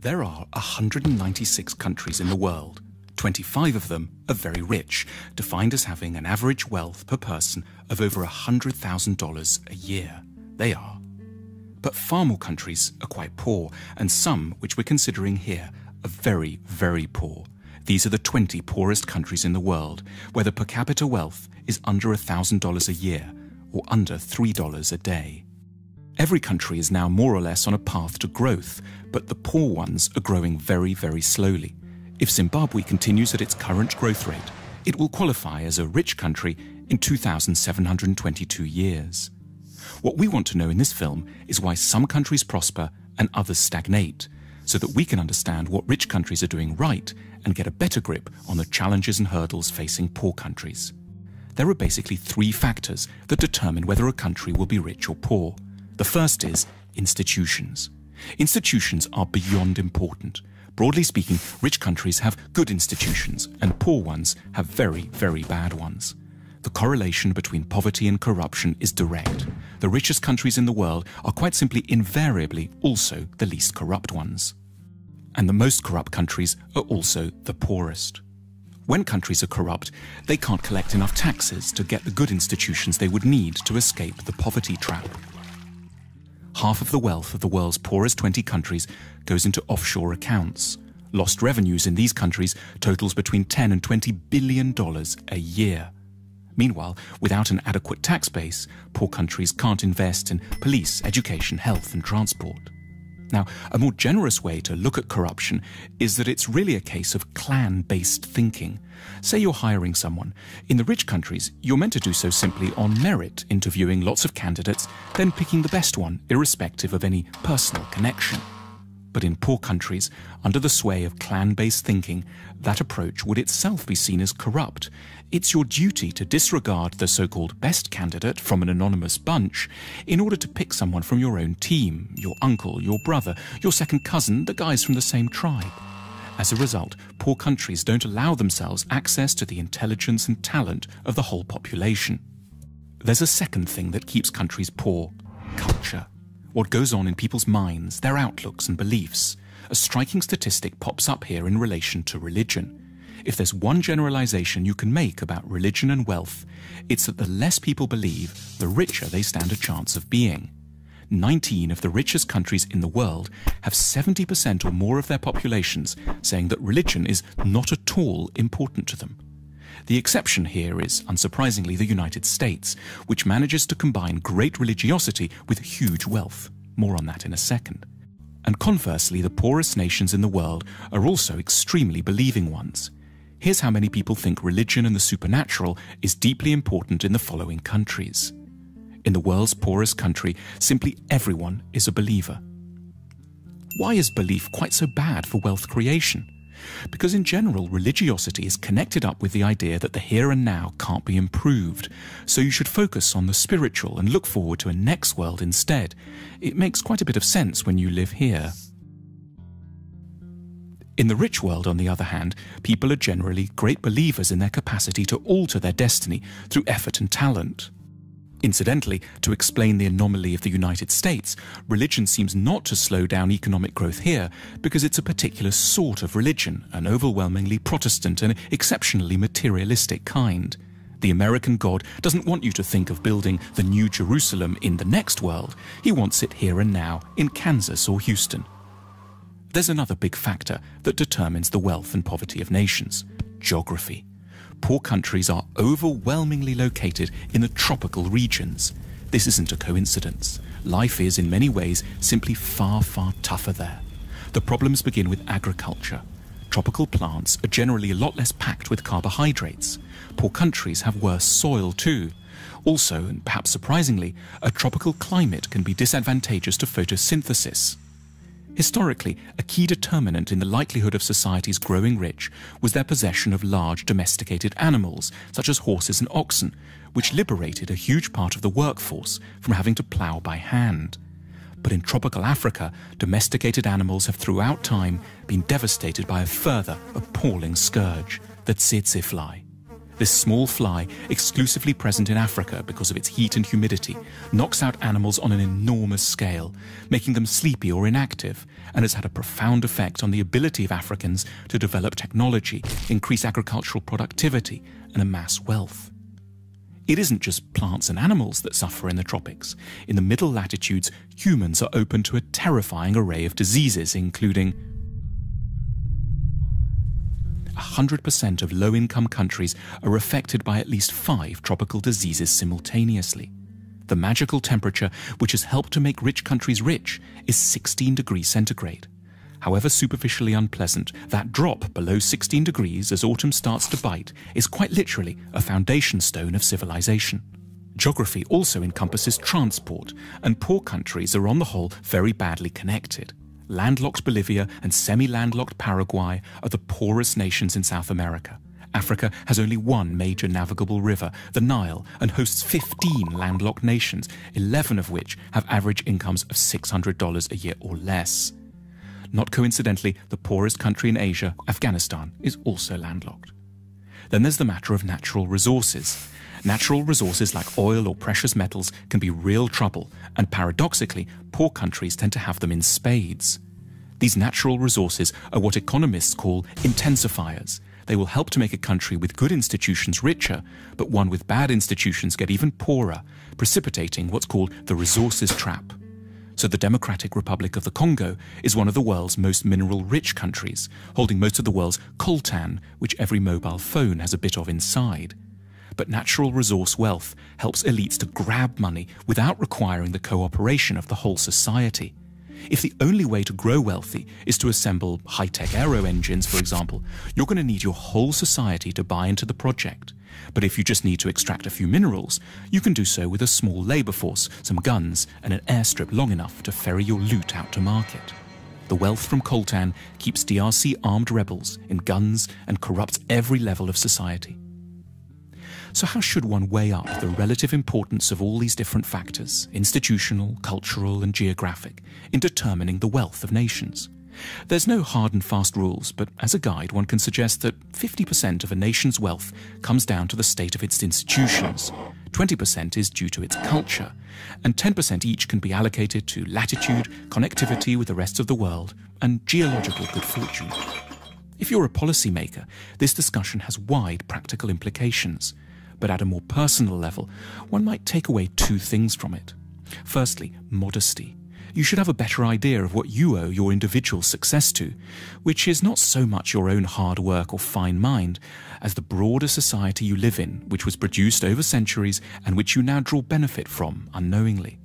There are 196 countries in the world. 25 of them are very rich, defined as having an average wealth per person of over $100,000 a year. They are. But far more countries are quite poor, and some, which we're considering here, are very, very poor. These are the 20 poorest countries in the world, where the per capita wealth is under $1,000 a year, or under $3 a day. Every country is now more or less on a path to growth, but the poor ones are growing very, very slowly. If Zimbabwe continues at its current growth rate, it will qualify as a rich country in 2,722 years. What we want to know in this film is why some countries prosper and others stagnate, so that we can understand what rich countries are doing right and get a better grip on the challenges and hurdles facing poor countries. There are basically three factors that determine whether a country will be rich or poor. The first is institutions. Institutions are beyond important. Broadly speaking, rich countries have good institutions and poor ones have very, very bad ones. The correlation between poverty and corruption is direct. The richest countries in the world are quite simply invariably also the least corrupt ones. And the most corrupt countries are also the poorest. When countries are corrupt, they can't collect enough taxes to get the good institutions they would need to escape the poverty trap. Half of the wealth of the world's poorest 20 countries goes into offshore accounts. Lost revenues in these countries totals between $10 and $20 billion a year. Meanwhile, without an adequate tax base, poor countries can't invest in police, education, health and transport. Now, a more generous way to look at corruption is that it's really a case of clan-based thinking. Say you're hiring someone. In the rich countries, you're meant to do so simply on merit, interviewing lots of candidates, then picking the best one, irrespective of any personal connection. But in poor countries, under the sway of clan-based thinking, that approach would itself be seen as corrupt. It's your duty to disregard the so-called best candidate from an anonymous bunch in order to pick someone from your own team, your uncle, your brother, your second cousin, the guys from the same tribe. As a result, poor countries don't allow themselves access to the intelligence and talent of the whole population. There's a second thing that keeps countries poor: culture. What goes on in people's minds, their outlooks and beliefs. A striking statistic pops up here in relation to religion. If there's one generalization you can make about religion and wealth, it's that the less people believe, the richer they stand a chance of being. 19 of the richest countries in the world have 70% or more of their populations saying that religion is not at all important to them. The exception here is, unsurprisingly, the United States, which manages to combine great religiosity with huge wealth. More on that in a second. And conversely, the poorest nations in the world are also extremely believing ones. Here's how many people think religion and the supernatural is deeply important in the following countries. In the world's poorest country, simply everyone is a believer. Why is belief quite so bad for wealth creation? Because in general, religiosity is connected up with the idea that the here and now can't be improved, so you should focus on the spiritual and look forward to a next world instead. It makes quite a bit of sense when you live here. In the rich world, on the other hand, people are generally great believers in their capacity to alter their destiny through effort and talent. Incidentally, to explain the anomaly of the United States, religion seems not to slow down economic growth here because it's a particular sort of religion, an overwhelmingly Protestant and exceptionally materialistic kind. The American God doesn't want you to think of building the New Jerusalem in the next world. He wants it here and now, in Kansas or Houston. There's another big factor that determines the wealth and poverty of nations: geography. Poor countries are overwhelmingly located in the tropical regions. This isn't a coincidence. Life is, in many ways, simply far, far tougher there. The problems begin with agriculture. Tropical plants are generally a lot less packed with carbohydrates. Poor countries have worse soil too. Also, and perhaps surprisingly, a tropical climate can be disadvantageous to photosynthesis. Historically, a key determinant in the likelihood of societies growing rich was their possession of large domesticated animals, such as horses and oxen, which liberated a huge part of the workforce from having to plough by hand. But in tropical Africa, domesticated animals have throughout time been devastated by a further appalling scourge, the tsetse fly. This small fly, exclusively present in Africa because of its heat and humidity, knocks out animals on an enormous scale, making them sleepy or inactive, and has had a profound effect on the ability of Africans to develop technology, increase agricultural productivity, and amass wealth. It isn't just plants and animals that suffer in the tropics. In the middle latitudes, humans are open to a terrifying array of diseases, including 100% of low-income countries are affected by at least 5 tropical diseases simultaneously. The magical temperature, which has helped to make rich countries rich, is 16 degrees centigrade. However superficially unpleasant, that drop below 16 degrees as autumn starts to bite is quite literally a foundation stone of civilization. Geography also encompasses transport, and poor countries are on the whole very badly connected. Landlocked Bolivia and semi-landlocked Paraguay are the poorest nations in South America. Africa has only one major navigable river, the Nile, and hosts 15 landlocked nations, 11 of which have average incomes of $600 a year or less. Not coincidentally, the poorest country in Asia, Afghanistan, is also landlocked. Then there's the matter of natural resources. Natural resources like oil or precious metals can be real trouble, and paradoxically, poor countries tend to have them in spades. These natural resources are what economists call intensifiers. They will help to make a country with good institutions richer, but one with bad institutions get even poorer, precipitating what's called the resources trap. So the Democratic Republic of the Congo is one of the world's most mineral-rich countries, holding most of the world's coltan, which every mobile phone has a bit of inside. But natural resource wealth helps elites to grab money without requiring the cooperation of the whole society. If the only way to grow wealthy is to assemble high-tech aero engines, for example, you're going to need your whole society to buy into the project. But if you just need to extract a few minerals, you can do so with a small labour force, some guns, and an airstrip long enough to ferry your loot out to market. The wealth from coltan keeps DRC armed rebels in guns and corrupts every level of society. So how should one weigh up the relative importance of all these different factors, institutional, cultural, and geographic, in determining the wealth of nations? There's no hard and fast rules, but as a guide one can suggest that 50% of a nation's wealth comes down to the state of its institutions, 20% is due to its culture, and 10% each can be allocated to latitude, connectivity with the rest of the world, and geological good fortune. If you're a policymaker, this discussion has wide practical implications. But at a more personal level, one might take away 2 things from it. Firstly, modesty. You should have a better idea of what you owe your individual success to, which is not so much your own hard work or fine mind, as the broader society you live in, which was produced over centuries and which you now draw benefit from unknowingly.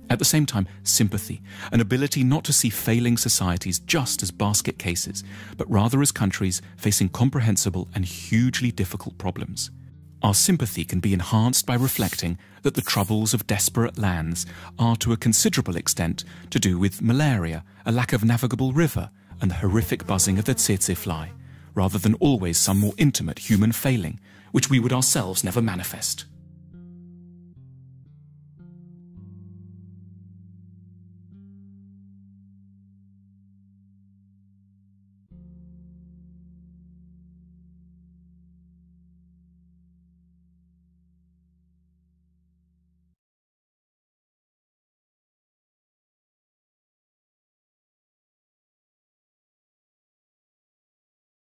At the same time, sympathy, an ability not to see failing societies just as basket cases, but rather as countries facing comprehensible and hugely difficult problems. Our sympathy can be enhanced by reflecting that the troubles of desperate lands are to a considerable extent to do with malaria, a lack of navigable river, and the horrific buzzing of the tsetse fly, rather than always some more intimate human failing, which we would ourselves never manifest.